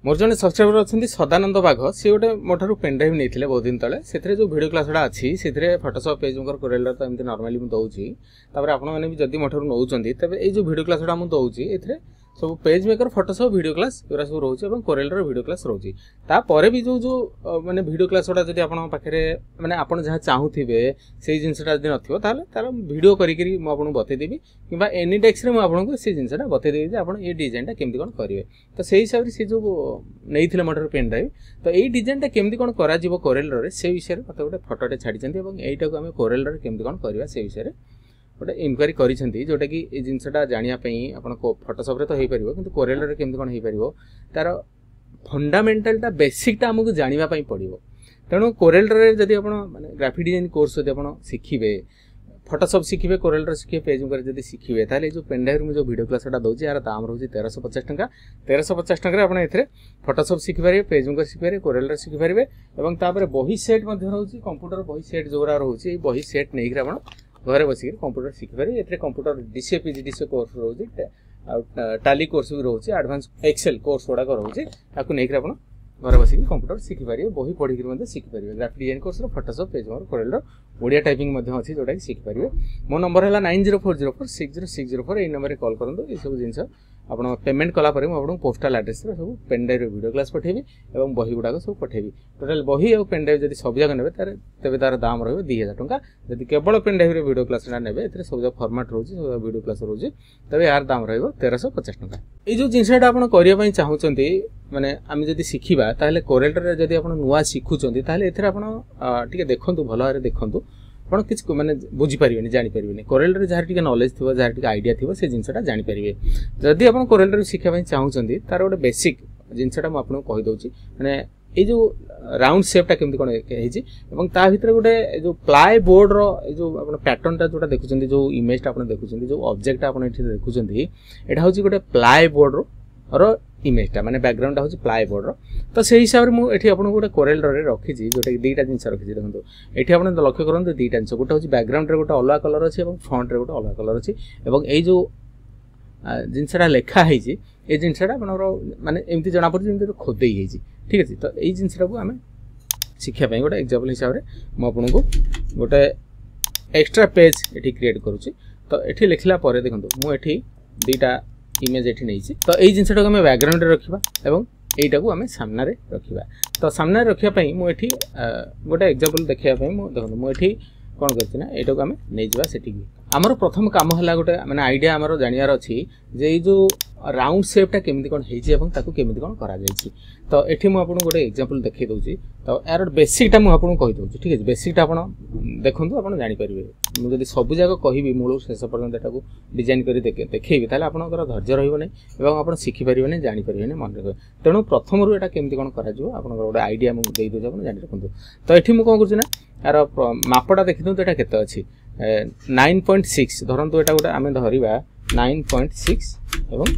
मोर जन सब्सक्राइबर अच्छा सदानंद बाघ सी गोटे मोटर पेनड्राइव नहीं बहुत दिन तले से जो भिडियो क्लास गुड़ा अच्छी से फोटोशॉप पेज कोरेलर तो एमती नॉर्मली मुझे दूसरी आपने भी जदि मोटर नौ तेज ये जो भिडियो क्लास गुड़ा मुझे सब page maker Photoshop video class era सब रोचे और कोरेलर वीडियो क्लास रोची तापर भी जो माने वीडियो क्लास गुड़ा जब आप पाखे माने आप जहाँ चाहूबे से जिनसा जब नथिबो ताले तार वीडियो करी मुझे बतईदेवी कि एनी डेस्क में मुझे से जिनसा बतईदेवी आप ये डिजाइन केमती कौन करेंगे तो से हिसाब से जो नहीं मोटर पेन ड्राइव तो यही डिजाइन केमती कौन करा कोरेलर से विषय में मतलब गोटे फटोटे छाड़ी यहीटा को आम कोरेलर केमती कौन करवा से विषय में गोटे इनक्वारी करिसेंती जोटा कि ये जिनसा जानिया आपण फोटोशॉप रे तो हो पार कि कोरेलर केमती कौन हो पार तार फंडामेंटालटा बेसिकटा आमको जानिबा पई पड़िबो तेणु कोरेलर जदि आपण माने ग्राफिक डिजाइन कोर्स जदि आपण शिखिबे फोटोशॉप शिखिबे कोरेलर शिखिबे पेज में जदि शिखिबे ताले जो पेनड्राइव में जो वीडियो क्लासटा दउची यार दाम रहउची 1350 टंका 1350 टंका आपण एथरे फोटोशॉप शिखि पारे पेज में शिखि पारे कोरेलर शिखि पारे एवं तापर बही सेट मध्ये रहउची कंप्यूटर बही सेट जोरा रहउची बही सेट नै कि आपण घरे बसिक कंप्यूटर शिखिपारे एथरे कंप्यूटर डीसीए पीजीडीसीए कोर्स रोचे टाली कोर्स भी रोचे एडवांस एक्सेल कोर्स गुड़ाक रोचे ताकू नहीं आप घर बसिक कंप्यूटर शिखिपारे बही पढ़ी शिखिपारे graphic design course Photoshop page कोरेलर ओडिया टाइपिंग अच्छी जोटा कि शिखिपारे मो नंबर है 9040460604 ये नंबर कॉल करूँ ये सब जिन आप पेमेंट कलापर मुझे पोस्टाल एड्रेस सब पेनड्राइव वीडियो क्लास पठेबी और बही गुड़ाक सब पठेबी टोटाल बही और पेनड्राइव जब सब जगह ने तेज तार दाम रही 2000 टंका जब केवल पेनड्राइव वीडियो क्लास ने सब जगह फॉर्मेट रोचे सब वीडियो क्लास रोचे तब यार दाम रही 1350 टंका ये जो जिनसा आप करने चाहते माने आम जब शिखा ताले कोरेलर जब आप नुआ शिखुंट ए देखूँ भल भाव देखूँ आप किसी माने बुझीपारे जानीपारे कोरेलर जहाँ टी नॉलेज थी जहाँ टी आइडिया थी से जिनसा जानीपारे जदि आप कोरेलर शिखापी चाहते तार गोटे बेसिक जिनसा मुझे कहीदे मैंने ये जो राउंड सेपटा केमती कौन है भितर गोटे जो प्लाई बोर्ड रो पैटर्नटा जो देखुं जो इमेजटा आप देखुं जो ऑब्जेक्ट आप देखुं यहाँ हूँ गोटे प्लाई बोर्ड रो इमेजटा माने बैकग्राउंडटा हूँ प्लाई बोर्ड रो तो से हिसाब से मुझे आपको गोटे कोरेलर रखी जोटा कि दुईटा जिन रखी देखो ये आप लक्ष्य करूँ दुईटा जिन गोटे हूँ बैकग्राउंड गोटे अलग कलर अच्छी और फ्रंट गोटे अलग कलर अच्छी और ये जो जिनसा लिखाई ये जिनसा माने एमती जना पड़े खोदे ठीक अच्छे तो ये जिनसा को आम शिखापी गोटे एग्जांपल हिसाब से मुझे गोटे एक्स्ट्रा पेज ये क्रिएट करुँची तो ये लिखला देखो मुझे दुईटा इमेज ये नहीं तो यही जिनसा आम बैकग्राउंड रखा और यहीटा को आम सामने रखा तो सामने रखापी मुझे गोटे एग्जांपल देखापी देखो मुझे कौन करना यहाँ को आम नहीं जावा आमर प्रथम काम है गोटे मैंने आइडिया आमर जानवर अच्छी जे जो राउंड सेपटा केमती कौन होती केमती कौन करा तो ये मुझे गोटे एग्जांपल देखी दूसरी तो यार बेसिकटा मुझे कहीदे ठीक है बेसिकटा आप देखूँ आप जानीपारे मुझे सब जगह कहि मूल शेष पर्यटन यहाँ डिजाइन कर देखी ताले आपंकर धैर्य रही आप शिखिपारे जानीपारे मन रखे तेणु प्रथम रू यहाँ केमती कौन कर गोटे आइडिया मुझे देदेज आप जानी रखुद तो ये मुझे कौन करना यार मापटा देखी दूँ यहाँ केते अच्छी 9.6 धरतु यहाँ गोटे आम धरवा 9.6 और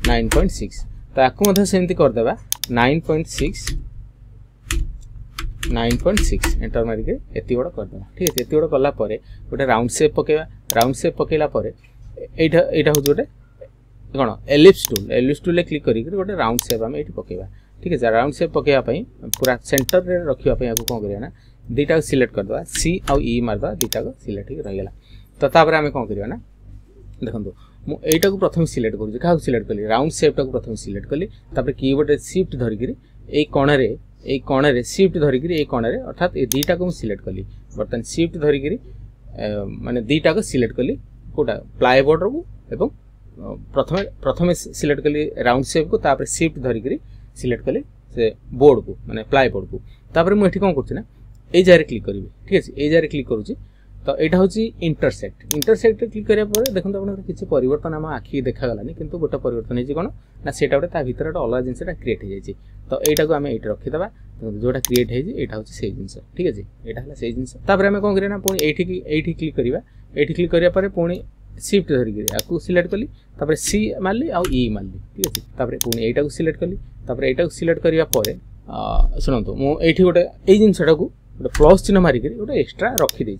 9.6 तो आपको सेमती करदे 9.6 एंटर मारिक एति बड़ करदे ठीक है एति बड़ कलापर गोटे राउंड सेप पकेबा राउंड सेप पकेला यहाँ हूँ गोटे कौन एलिप्स टूल क्लिक करी गोटे राउंड सेप आम ये पकेबा ठीक है राउंड सेप पकेवाई पूरा सेंटर में रखापी आपको कौन करना दुईटा सिलेक्ट करदे सी आउ ई मारदा दुईटा सिलेक्ट हो रहीगला तो तापर आम कौन करवा ना देखो मुझा को प्रथम सिलेक्ट करूँ क्या सिलेक्ट कली राउंड सेपटा को प्रथम सिलेक्ट कली कीबोर्ड शिफ्ट धरिकी कणरे शिफ्ट धरिकी ये कणरे अर्थात ये दुईटा को सिलेक्ट कली बर्तमान शिफ्ट धरिकी माने दुईटा को सिलेक्ट कली कोटा प्लाई बोर्ड को प्रथम सिलेक्ट कली राउंड सेप को तापर शिफ्ट धरिकी सिलेक्ट कली से बोर्ड को माने प्लाई बोर्ड को तापर मुझे कौन करना ये जगह क्लिक करी ठीक है ये जगह क्लिक करुँची तो यहाँ हूँ इंटरसेक्ट क्लिक कराया देखो आप किसी परिवर्तन आम आखि देखागलानी किंतु गोटे परिवर्तन हो कौन ना से गोटे भितर गोटे अलग जिनसा क्रिएट हो जाए तो यहाँ को आम ये रखीदा जोटा क्रिएट होता हूँ से जिन ठीक है यहाँ है से जिन आम कौन करना पुणी ये क्लिक करवा ये क्लिक करापर पुणी शिफ्ट धरिकी आपको सिलेक्ट कली तापर सी मारली आउ ई मारली ठीक अच्छे तापर पुणी यहाँ को सिलेक्ट कली तापर यहाँ सिलेक्ट करापर शुणु मुझे गोटे ये जिनसा को गोटे प्लस चिन्ह मारिक गोटे एक्सट्रा रखीदे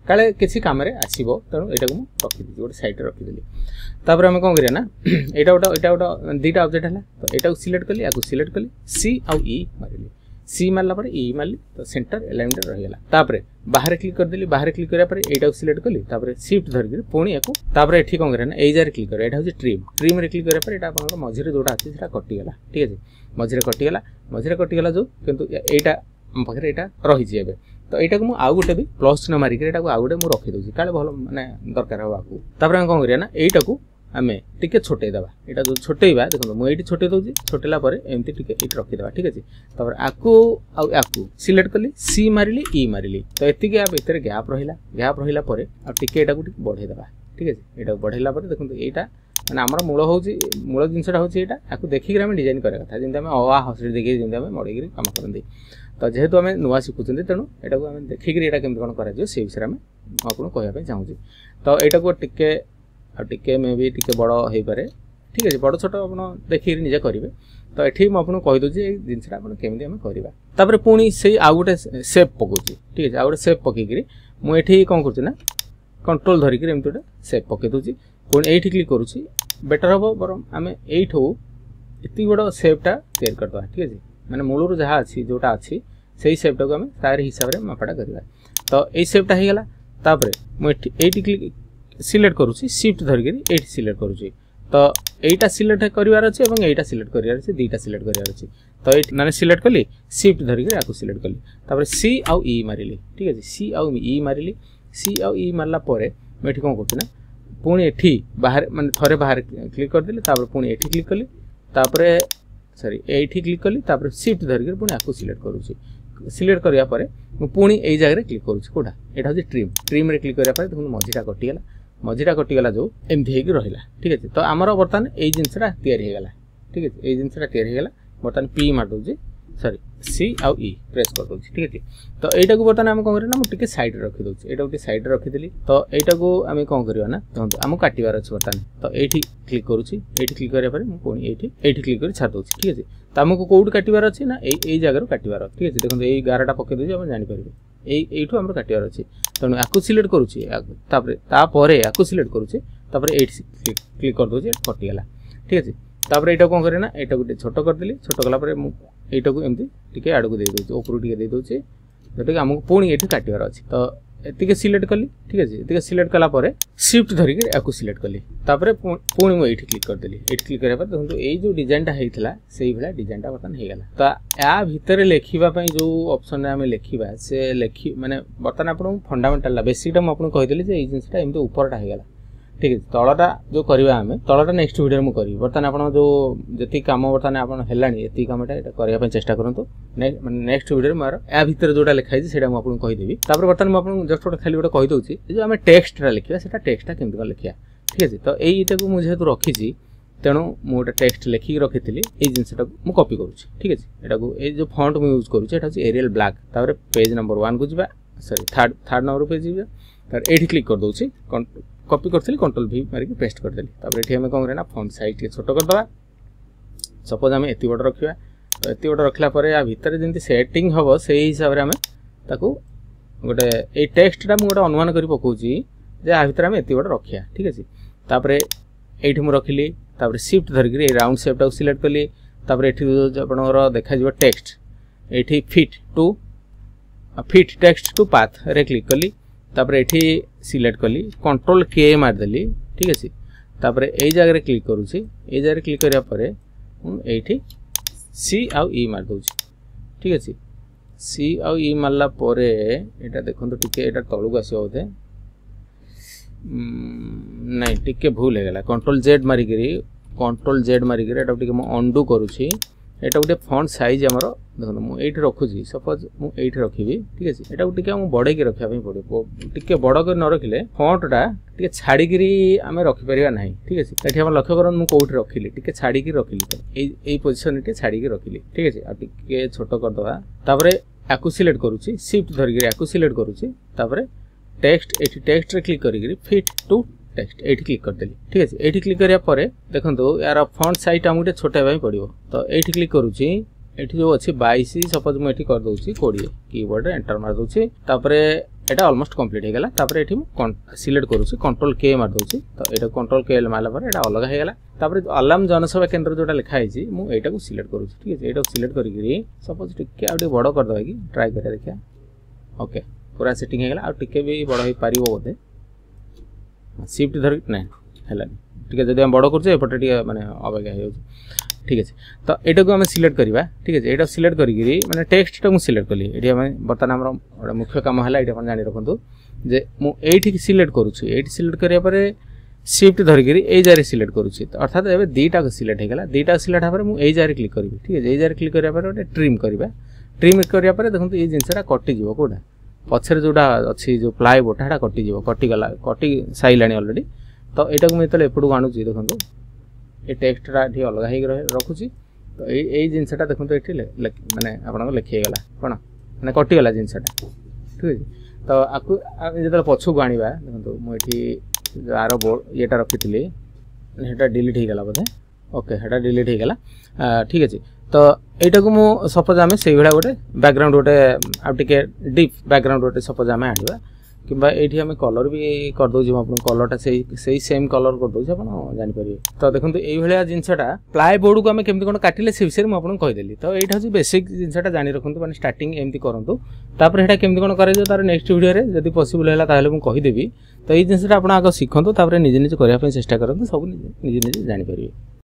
काले किसी काम रे आसीबो तेणु एटा को रखी दी गोटे साइड रे रखी देली तापर हम कोन करिया ना एटा गोटा दीटा ऑब्जेक्ट हला तो एटा को सिलेक्ट करली आको सिलेक्ट करली सी आउ ई मारिली सी मारला पर ई मारली तो सेंटर अलाइनमेंट रह गेला तापर बाहर क्लिक कर देली बाहर क्लिक करिया पर एटा को सिलेक्ट करली तापर शिफ्ट धर के पुणी याको तापर एठी कोन करिया ना एई जारे क्लिक कर एटा हो ट्रिम रे क्लिक करिया पर एटा आपन मझिरे जोटा अछि सेटा कटि गेला ठीक अछि मझिरे कटि गेला जो किंतु एटा पाखरे एटा रहि जे एबे तो एटा को मु आउ गोटे भी प्लस चिन्ह मारी के एटा को आउ गोटे मु रखि दोछि काले भलो माने दरकार हो आकू तापर हम कोन करिया ना एटा को आमे टिके छोटे दबा एटा जो छोटेइबा देखो मु एठी छोटे दोछि छोटेला परे एमती टिके एठी रखि देबा ठीक अछि तापर आकू सिलेक्ट करली सी मारिली ई मारिली तो एति के भीतर गैप रहिला परे आ टिके एटा को टिके बढ़े देबा ठीक अछि एटा बढ़ेला परे देखो एटा माने हमर मूल जिनसटा होछि एटा आकू देखि के हम डिजाइन करे कथा जिंदा हम अवा हसरी देखि जिंदा हम मडे के काम करंदी तो जेहेतु आम नुआ शिखुं तेणु यहाँ को आम देखिक यहाँ केमती कौन कर से विषय में आपको कहवाई चाहूँगी तो यहाँ को टे मे भी टे बड़ हो पारे ठीक है बड़ छोट आप देखिए निजे करेंगे तो ये मुझे कहीदे जिनसा केमी आम करवा पुणी से आउ गोटे सेप पकाऊँ ठीक है आउ गोटे सेप पकईकि मुझे कौन कर कंट्रोल धरिक एमती गोटे सेप पकई दूसरी पुणी ये क्लिक करुँची बेटर हम बर आम यू ये बड़ सेपटा तैयार करदे ठीक है माने मूलर जहाँ अच्छी जोटा अच्छी से सेपटा को आम तार हिसाब से मापाटा करवा तो ये सेपटा हो गला तापर मुझे क्लिक सिलेक्ट करुँची शिफ्ट धरिक ये सिलेक्ट करुँची तो यहीटा सिलेक्ट करार अच्छे और यहीटा सिलेक्ट करार अच्छे दुईटा सिलेक्ट करार अच्छे तो ये मैंने सिलेक्ट कली शिफ्ट धरिक आपको सिलेक्ट कली तापर सी आउ ई मारिली ठीक है सी आउ ई मारिली सी आउ ई मारला मुझे कौन करना पुणी एठी बाहर माने थरे बाहर क्लिक करदेली तापर पुणी एठी क्लिक कली तापर सॉरी एठी क्लिक कली तापर शिफ्ट धरिक पुणी आपको सिलेक्ट करूची सिलेक्ट करिया परे पुणी एई जगह रे क्लिक करूची कोडा एटा हो ट्रिम रे क्लिक करिया परे देखो मझिटा कटिगला जो एमती हेकी रहिला ठीक है तो आमर बर्तमान एई जिनसटा तैयारी हेगला ठीक है एई जिनसटा तैयारी हेगला बर्तमान पी मार दोजी सॉरी सी आउ ई प्रेस कर दोजी ठीक है तो एटा को बर्तमान हम कोन करना मु टिके साइड रे रखि दोची एटा टिके साइड रे रखि देली तो एटा को हम कोन करबा ना तो हम काटिबार अछि बर्तमान तो एठी क्लिक करूची एठी क्लिक करिया परे मु पुणी एठी क्लिक कर छाड़ दोची ठीक है तो हमको कोड काटिबार अछि ना एई जगह रो काटिबार ठीक है देखो एई गाराटा पके दोजी हम जानि परबे एठू हमर काटिबार अछि तनु आकु सिलेक्ट करूची तापरे आकु सिलेक्ट करूची तापरे एठी क्लिक कर दोची कटि गेला ठीक है तापर एटा कोन करे ना एटा गुटे छोटो कर देली छोटो कला परे मु एटा को एमती टिके आडू को दे दोची ऊपर टिके दे दोची जेटा कि हमको पुणी एठी काटिबार अछि तो एतिके सिलेक्ट कली ठीक है एतिके सिलेक्ट कला परे शिफ्ट धरिक आकु सिलेक्ट कली तापर पुणी मु एठी क्लिक कर देली एठी क्लिक करे पर देखो एई जो डिजाइनटा हेइथिला सेही भला डिजाइनटा बर्तन हे गेला तो या भितर लेखिबा पई जो ऑप्शन रे हम लेखिबा से लेखि माने बर्तन आपन फंडामेंटल बेसिकटा मु आपन कहि देली जे एई जिंसटा एमती ऊपरटा हे गेला ठीक है तलटा जो करवा आम तलटा नेक्स्ट वीडियो में करी बर्तमान आप जो जी कम बर्तमान आप है कमटा करने चेष्टा करूँ नेक्स्ट वीडियो में मार या भितर जोटा लिखाई से मुझे कहीदेवी बर्तमान मुझे जस्ट गोटे खाली गोटे कहीदे जो आम टेक्सटा लिखा से टेक्सटा केमती लिखा ठीक है तो यहीटा को मुझे रखी तेणु मुझे टेक्स्ट लिखिक रखी ये जिनटा को कॉपी करुँच ठीक है ये जो फॉन्ट मुझे यूज करुँच एरियल ब्लैक तापर पेज नंबर 1 को जा सॉरी थर्ड नंबर पेज जा ये क्लिक कर दूसरी कॉपी करी कंट्रोल भी मारिक पेस्ट करदेली तापर ये कौन करना फॉन्ट साइज टे छोट करदे सपोज आम एति बड़ रखा तो एति बड़ रखला या भितर जमी सेटिंग हम से हिसाब से आम ताकू गोटे ये टेक्सटा मुझे गोटे अनुमान कर पकाउची जे आ भितर आम एति बड़ रखा ठीक है तापर ये मुझे रखिली तापर शिफ्ट धरिक राउंड शेपटा सिलेक्ट कली तापर ये आपंकर देखा टेक्स्ट ये फिट टेक्स्ट टू पाथ रे क्लिक कली तापर ये सिलेक्ट कली कंट्रोल के मारदेली ठीक है तापर ये जगह क्लिक करुँची ये जगह क्लिक करिया परे ये सी आउ ई मार दूची ठीक है सी आउ ई मारला परे एटा देखो टिके एटा तळु को आसीबो बोधे नहीं टिके भूल है गला कंट्रोल जेड मारिक एटा टिके म अंडू करूची एटा गोटे फॉन्ट साइज आमर देखो मुझे रखुची सपोज मुझे रखी ठीक है एटा टिके बड़े रखापी पड़ो टिके बड़ कर न रखिले फॉन्टटा टिके छाड़ी आम रखिपर ना ठीक है ये लक्ष्य कर मुझे रखिली टिके छाड़ी रखिली तो यही पोजिशन टे छाड़ी रखिली ठीक है टिके छोट करदे तापर आकु सिलेक्ट करुँची शिफ्ट धरिक आकु सिलेक्ट करुँची तापर टेक्स्ट ये टेक्स्ट रे क्लिक करी फिट टू टेक्स्ट ये क्लिक करदेली ठीक है ये क्लिक करिया परे देखो यार फॉन्ट साइज आमको छोटाइबा पड़ो तो ये क्लिक करुँची ये जो अच्छी 22 सपोज मुझे कर दूसरी 20 कीबोर्ड एंटर मार दूसरी तापर এটা অলमोस्ट कंप्लीट हो गला तापर एठी सिलेक्ट करूची कंट्रोल के मार दोची तो एटा कंट्रोल के मारला पर एटा अलग हो गला तापर अलार्म जनसेवा केंद्र जोटा लिखा है मु एटा को सिलेक्ट करूची ठीक है एटा को सिलेक्ट करी सपोज टिके आउटे बड़ कर दबा कि ट्राई कर देखिया ओके पूरा सेटिंग हो गला आ टिके भी बड़ हो पारिबो बोधे शिफ्ट धर नै हला ठीक है जदि हम बड़ करछे एपटे टिके माने अबगा हो ठीक है तो एटा को हम सिलेक्ट करबा ठीक है एटा सिलेक्ट करी माने टेक्स्ट टा मु सिलेक्ट कली एठी हम बर्तन हमर मुख्य काम हला एटा अपन जानि रखंतु जे मु एठी सिलेक्ट करूछि एठी सिलेक्ट करिया परे शिफ्ट धर गिरी ए जारे सिलेक्ट करूछि तो अर्थात एबे दीटा को सिलेक्ट हे गला दीटा सिलेक्ट हा परे मु ए जारे क्लिक करबी ठीक है ए जारे क्लिक करिया परे ओटे ट्रिम करिया परे देखंतु ए जिंसटा कटि जीवो कोडा पछरे जोडा अछि जो प्लाईवुड हाडा कटि जीवो कटि गला कटि साइलानी ऑलरेडी तो एटा को मैं तले एपडू आनुछि देखंतु ए टेक्स्टटा ठी अलग हे रखुची तो ए जिनसटा देखंतु एठी माने आपन लिखि गला कोन माने कटि गला जिनसटा ठीक है तो आकु जेतले पछु को आनिबा देखंतु मु एठी are board Etah रखितली Heta delete हे गला बदे ओके हेटा डिलीट हे गला ठीक है तो एटा को मु सपोज आमे सेही बेला गोटे बैकग्राउंड गोटे आ टिके डीप बैकग्राउंड गोटे सपोज आमे आनिबा किबा एठी हमें कलर भी कर दो जो अपन कलरटा सेही सेम कलर कर दो अपन जानि परिबे तो देखंतु एई भलिया जिंसटा प्लाई बोर्ड को हमें केमति कोन काटिले से विषय में अपन कहि देली तो एठा जे बेसिक जिंसटा जानि रखंतु माने स्टार्टिंग एमति करंतु तापर हेटा केमति कोन करे जो तार नेक्स्ट वीडियो रे जदी पॉसिबल हैला ताहले मु कहि देबी तो एई जिंसटा अपन आगो सिखंतु तापर निजे निजे करिया पे चेष्टा करंतु सब निजे निजे जानि परिबे।